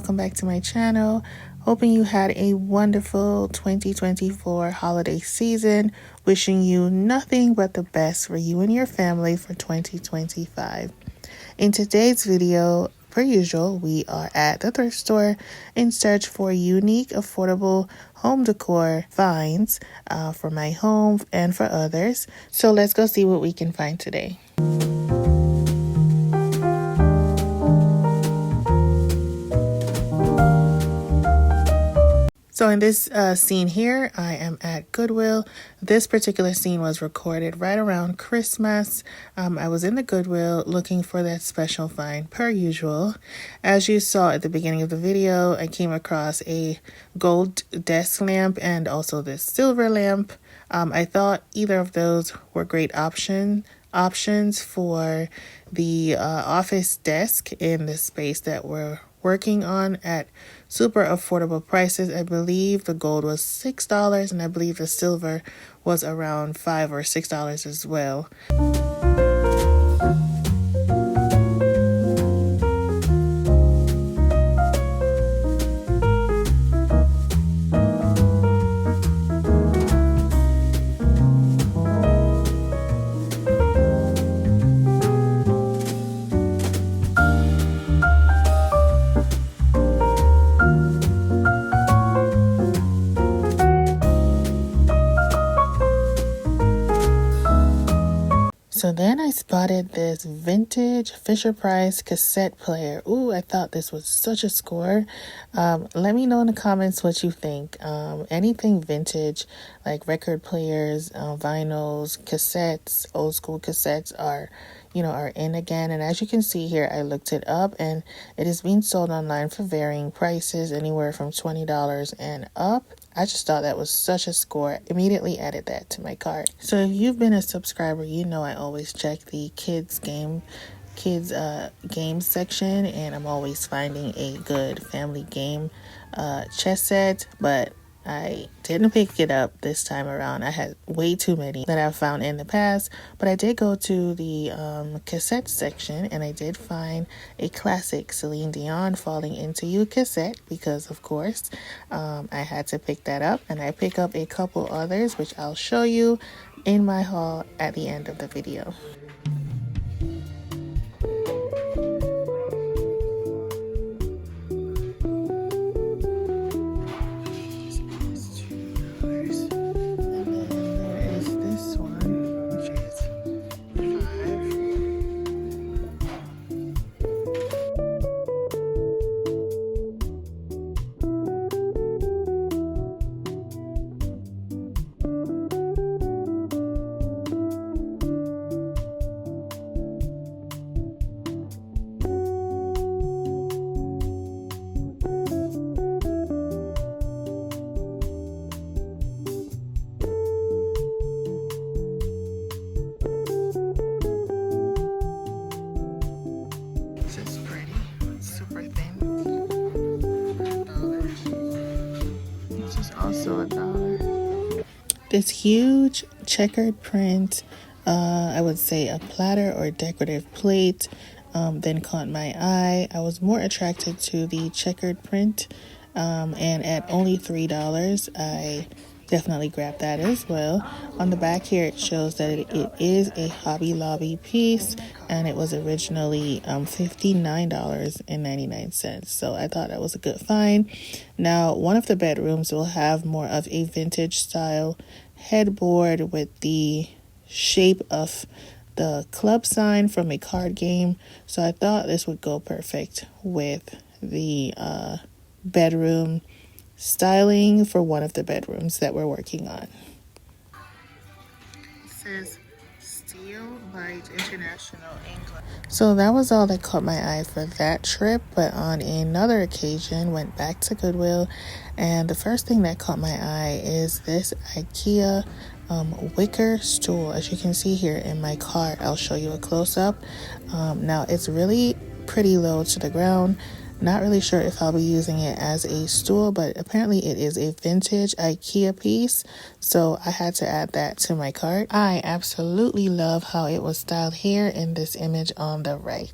welcome back to my channel. Hoping you had a wonderful 2024 holiday season. Wishing you nothing but the best for you and your family for 2025. In today's video, per usual, we are at the thrift store in search for unique, affordable home decor finds for my home and for others. So let's go see what we can find today. So in this scene here, I am at Goodwill. This particular scene was recorded right around Christmas. I was in the Goodwill looking for that special find per usual. As you saw at the beginning of the video, I came across a gold desk lamp and also this silver lamp. I thought either of those were great options for the office desk in the space that we're working on at super affordable prices. I believe the gold was $6 and I believe the silver was around $5 or $6 as well. So then I spotted this vintage Fisher-Price cassette player. Ooh, I thought this was such a score. Let me know in the comments what you think. Anything vintage, like record players, vinyls, cassettes, old school cassettes are in again. And as you can see here, I looked it up and it is being sold online for varying prices, anywhere from $20 and up. I just thought that was such a score. Immediately added that to my cart. So if you've been a subscriber, you know I always check the kids game section, and I'm always finding a good family game chess set, but I didn't pick it up this time around. I had way too many that I've found in the past, but I did go to the cassette section and I did find a classic Celine Dion, Falling Into You cassette, because of course I had to pick that up, and I pick up a couple others which I'll show you in my haul at the end of the video. Also $1. This huge checkered print, I would say a platter or decorative plate, then caught my eye. I was more attracted to the checkered print, and at only $3, I definitely grabbed that as well. On the back here, it shows that it is a Hobby Lobby piece, and it was originally $59.99. So I thought that was a good find. Now, one of the bedrooms will have more of a vintage style headboard with the shape of the club sign from a card game. So I thought this would go perfect with the bedroom styling for one of the bedrooms that we're working on. It says Steel Light International England. So that was all that caught my eye for that trip, but on another occasion went back to Goodwill, and the first thing that caught my eye is this IKEA wicker stool. As you can see here in my cart, I'll show you a close-up. Now it's really pretty low to the ground. Not really sure if I'll be using it as a stool, but apparently it is a vintage IKEA piece, so I had to add that to my cart. I absolutely love how it was styled here in this image on the right.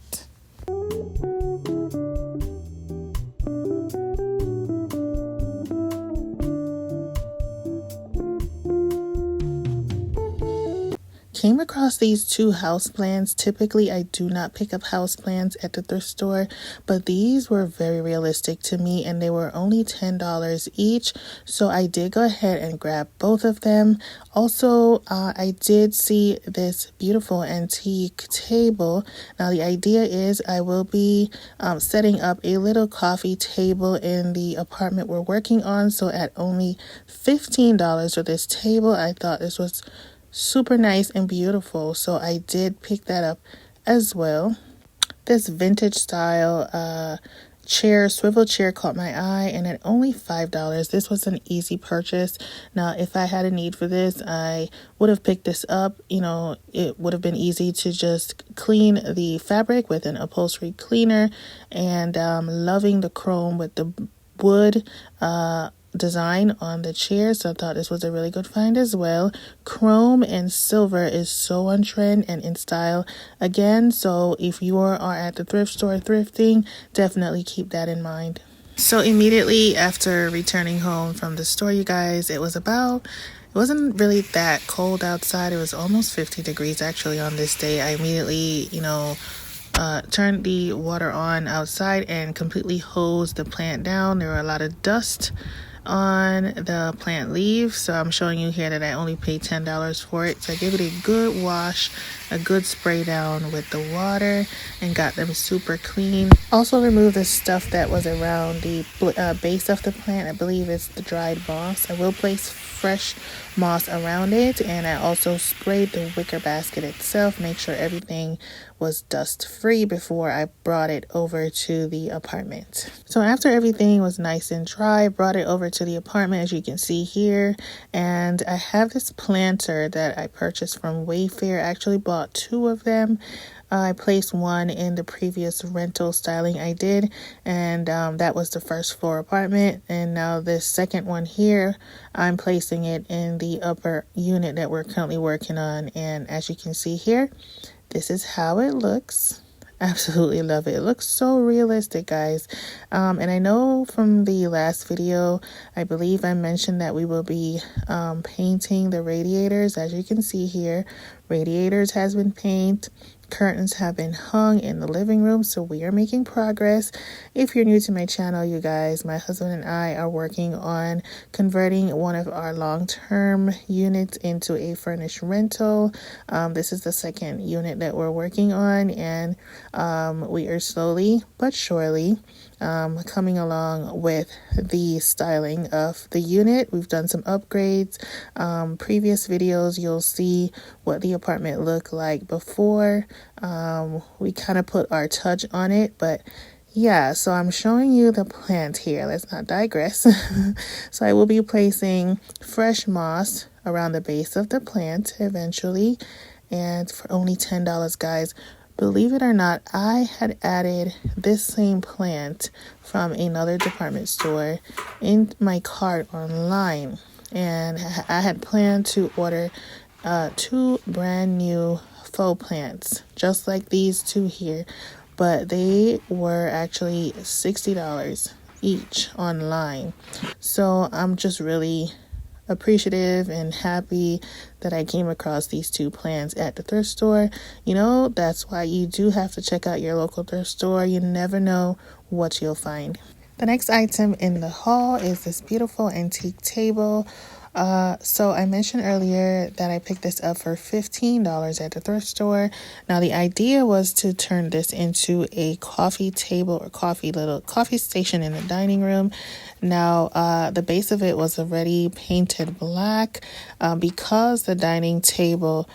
came across these two houseplants. Typically, I do not pick up houseplants at the thrift store, but these were very realistic to me and they were only $10 each. So I did go ahead and grab both of them. Also, I did see this beautiful antique table. Now, the idea is I will be setting up a little coffee table in the apartment we're working on. So at only $15 for this table, I thought this was super nice and beautiful, so I did pick that up as well. This vintage style swivel chair caught my eye, and at only $5, this was an easy purchase. Now, if I had a need for this, I would have picked this up. It would have been easy to just clean the fabric with an upholstery cleaner, and loving the chrome with the wood design on the chair, so I thought this was a really good find as well. Chrome and silver is so on trend and in style again, so if you are at the thrift store thrifting, definitely keep that in mind. So immediately after returning home from the store, you guys, it wasn't really that cold outside. It was almost 50 degrees actually on this day. I immediately turned the water on outside and completely hosed the plant down. There were a lot of dust on the plant leaves, so I'm showing you here that I only paid $10 for it. So I gave it a good wash, a good spray down with the water, and got them super clean. Also removed the stuff that was around the base of the plant. I believe it's the dried moss. I will place fresh moss around it, and I also sprayed the wicker basket itself, make sure everything was dust free before I brought it over to the apartment. So after everything was nice and dry, I brought it over to the apartment, as you can see here, and I have this planter that I purchased from Wayfair. I actually bought 2 of them. I placed one in the previous rental styling I did, and that was the first floor apartment. And now this second one here, I'm placing it in the upper unit that we're currently working on. And as you can see here, this is how it looks. Absolutely love it. It looks so realistic, guys. And I know from the last video, I believe I mentioned that we will be painting the radiators. As you can see here, radiators has been painted. Curtains have been hung in the living room, so we are making progress. If you're new to my channel, you guys, my husband and I are working on converting one of our long-term units into a furnished rental. This is the second unit that we're working on, and we are slowly but surely coming along with the styling of the unit. We've done some upgrades. Previous videos, you'll see what the apartment looked like before. We kind of put our touch on it, but yeah, so I'm showing you the plant here. Let's not digress. So I will be placing fresh moss around the base of the plant eventually, and for only $10, guys. Believe it or not, I had added this same plant from another department store in my cart online, and I had planned to order 2 brand new faux plants, just like these 2 here, but they were actually $60 each online. So I'm just really appreciative and happy that I came across these 2 plants at the thrift store. That's why you do have to check out your local thrift store. You never know what you'll find. The next item in the haul is this beautiful antique table. So I mentioned earlier that I picked this up for $15 at the thrift store. Now the idea was to turn this into a coffee table or coffee station in the dining room. Now the base of it was already painted black, because the dining table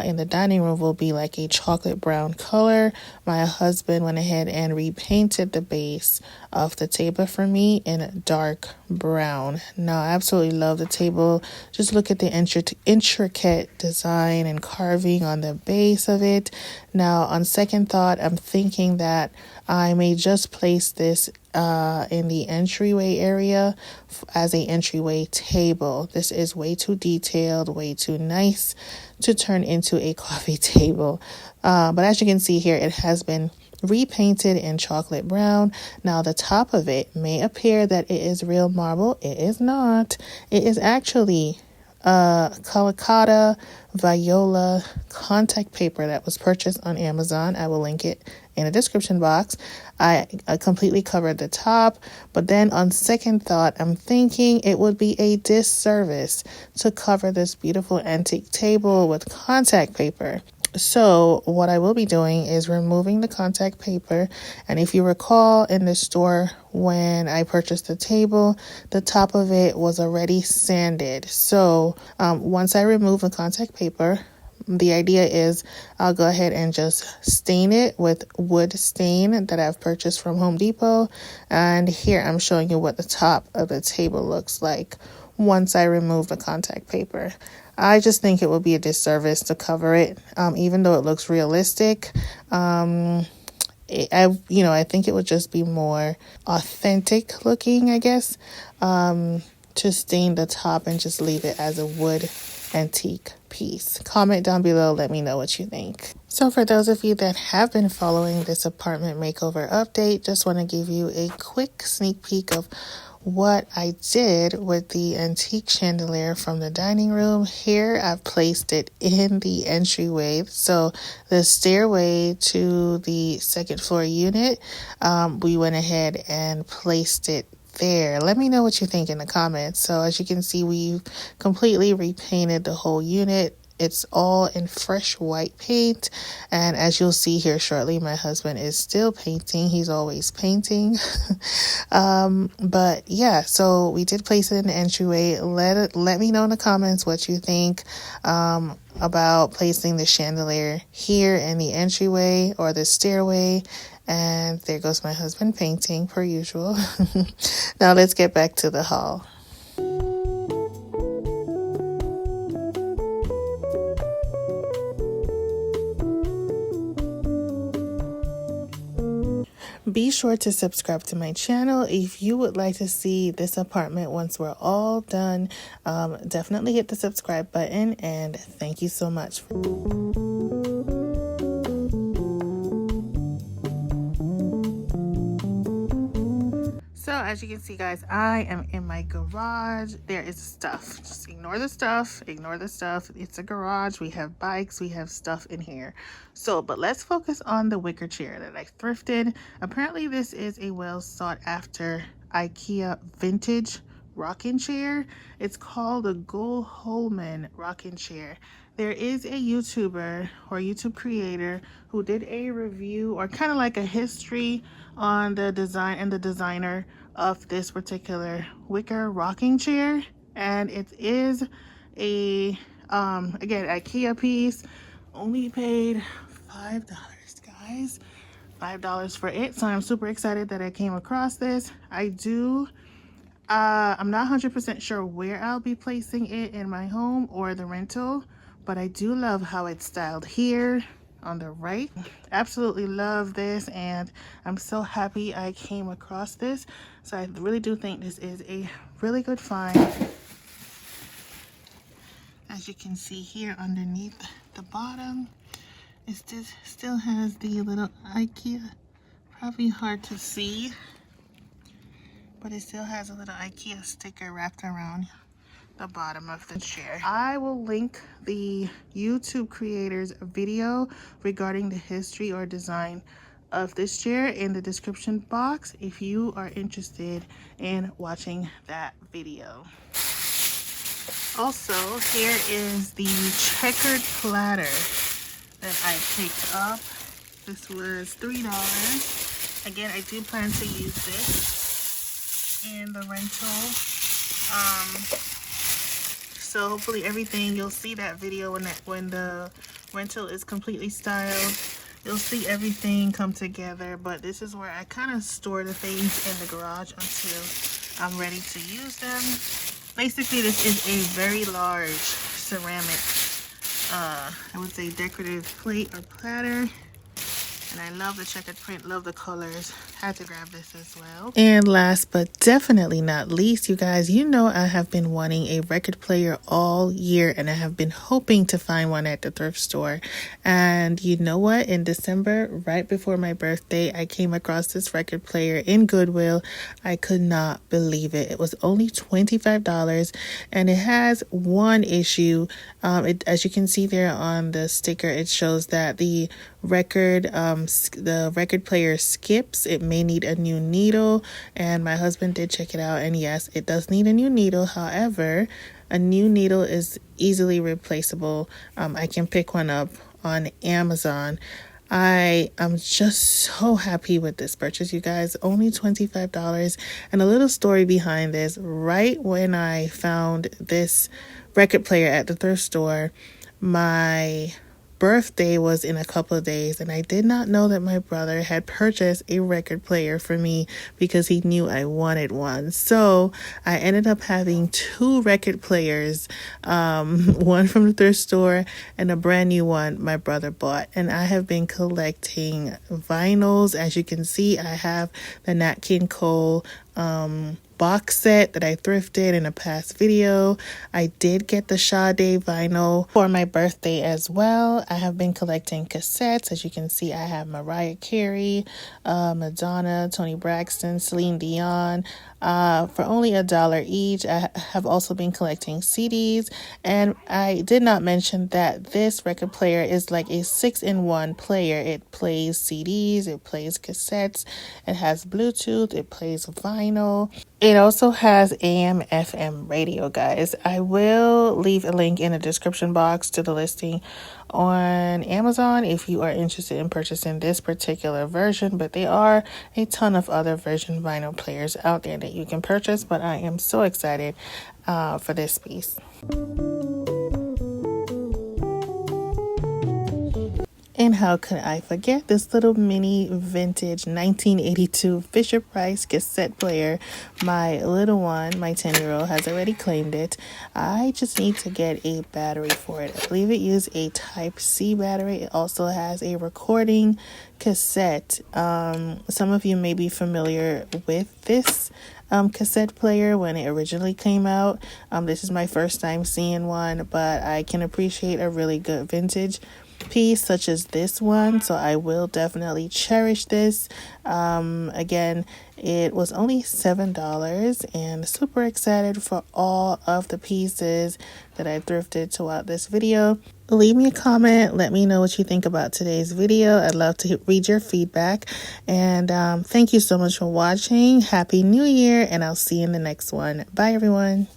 in the dining room will be like a chocolate brown color. My husband went ahead and repainted the base of the table for me in dark brown. Now I absolutely love the table. Just look at the intricate design and carving on the base of it. Now on second thought, I'm thinking that I may just place this in the entryway area as a entryway table. This is way too detailed, way too nice to turn into a coffee table. But as you can see here, it has been repainted in chocolate brown. Now the top of it may appear that it is real marble. It is not. It is actually Calicotta Viola contact paper that was purchased on Amazon. I will link it in the description box. I completely covered the top, but then on second thought, I'm thinking it would be a disservice to cover this beautiful antique table with contact paper. So what I will be doing is removing the contact paper. And if you recall, in the store when I purchased the table, the top of it was already sanded. So once I remove the contact paper, the idea is I'll go ahead and just stain it with wood stain that I've purchased from Home Depot. And here I'm showing you what the top of the table looks like once I remove the contact paper. I just think it would be a disservice to cover it, even though it looks realistic. I think it would just be more authentic looking, I guess, to stain the top and just leave it as a wood antique piece. Comment down below, let me know what you think. So for those of you that have been following this apartment makeover update, just want to give you a quick sneak peek of what I did with the antique chandelier from the dining room. Here I've placed it in the entryway, so the stairway to the second floor unit, we went ahead and placed it there. Let me know what you think in the comments. So as you can see, we've completely repainted the whole unit. It's all in fresh white paint, and as you'll see here shortly, my husband is still painting. He's always painting. But yeah, so we did place it in the entryway. Let me know in the comments what you think about placing the chandelier here in the entryway or the stairway. And there goes my husband painting per usual. Now let's get back to the haul. Be sure to subscribe to my channel if you would like to see this apartment once we're all done. Definitely hit the subscribe button, and thank you so much. So as you can see, guys, I am in my garage. There is stuff. Just ignore the stuff. Ignore the stuff. It's a garage. We have bikes. We have stuff in here. So, but let's focus on the wicker chair that I thrifted. Apparently, this is a well sought after IKEA vintage rocking chair. It's called a Goldholman rocking chair. There is a YouTuber or YouTube creator who did a review or kind of like a history on the design and the designer of this particular wicker rocking chair, and it is a again IKEA piece. Only paid $5, guys. $5 for it. So I'm super excited that I came across this. I'm not 100% sure where I'll be placing it in my home or the rental, but I do love how it's styled here on the right. Absolutely love this, and I'm so happy I came across this. So I really do think this is a really good find. As you can see here underneath the bottom, it still has the little IKEA, probably hard to see, but it still has a little IKEA sticker wrapped around the bottom of the chair. I will link the YouTube creator's video regarding the history or design of this chair in the description box if you are interested in watching that video. Also, here is the checkered platter that I picked up. This was $3. Again, I do plan to use this in the rental. So hopefully everything, you'll see that video when the rental is completely styled. You'll see everything come together, but this is where I kind of store the things in the garage until I'm ready to use them. Basically, this is a very large ceramic, I would say decorative plate or platter. And I love the checkered print, love the colors. Had to grab this as well. And last but definitely not least, you guys, you know I have been wanting a record player all year, and I have been hoping to find one at the thrift store. And you know what? In December, right before my birthday, I came across this record player in Goodwill. I could not believe it. It was only $25, and it has one issue. As you can see there on the sticker, it shows that the record player skips. It may need a new needle, and my husband did check it out, and yes, it does need a new needle. However, a new needle is easily replaceable. I can pick one up on Amazon. I am just so happy with this purchase, you guys. Only $25. And a little story behind this: right when I found this record player at the thrift store, my birthday was in a couple of days, and I did not know that my brother had purchased a record player for me because he knew I wanted one. So I ended up having two record players, one from the thrift store and a brand new one my brother bought. And I have been collecting vinyls. As you can see, I have the Nat King Cole box set that I thrifted in a past video. I did get the Sade vinyl for my birthday as well. I have been collecting cassettes. As you can see, I have Mariah Carey, Madonna, Toni Braxton, Celine Dion, for only $1 each. I have also been collecting CDs, and I did not mention that this record player is like a 6-in-1 player. It plays CDs, it plays cassettes, it has Bluetooth, it plays vinyl. It also has AM, FM radio, guys. I will leave a link in the description box to the listing on Amazon if you are interested in purchasing this particular version, but there are a ton of other version vinyl players out there that you can purchase, but I am so excited for this piece. And how could I forget this little mini vintage 1982 Fisher-Price cassette player? My little one, my 10-year-old, has already claimed it. I just need to get a battery for it. I believe it used a Type-C battery. It also has a recording cassette. Some of you may be familiar with this cassette player when it originally came out. This is my first time seeing one, but I can appreciate a really good vintage piece such as this one, so I will definitely cherish this. Again, it was only $7, and super excited for all of the pieces that I thrifted throughout this video. Leave me a comment, let me know what you think about today's video. I'd love to read your feedback, and thank you so much for watching. Happy New Year, and I'll see you in the next one. Bye everyone.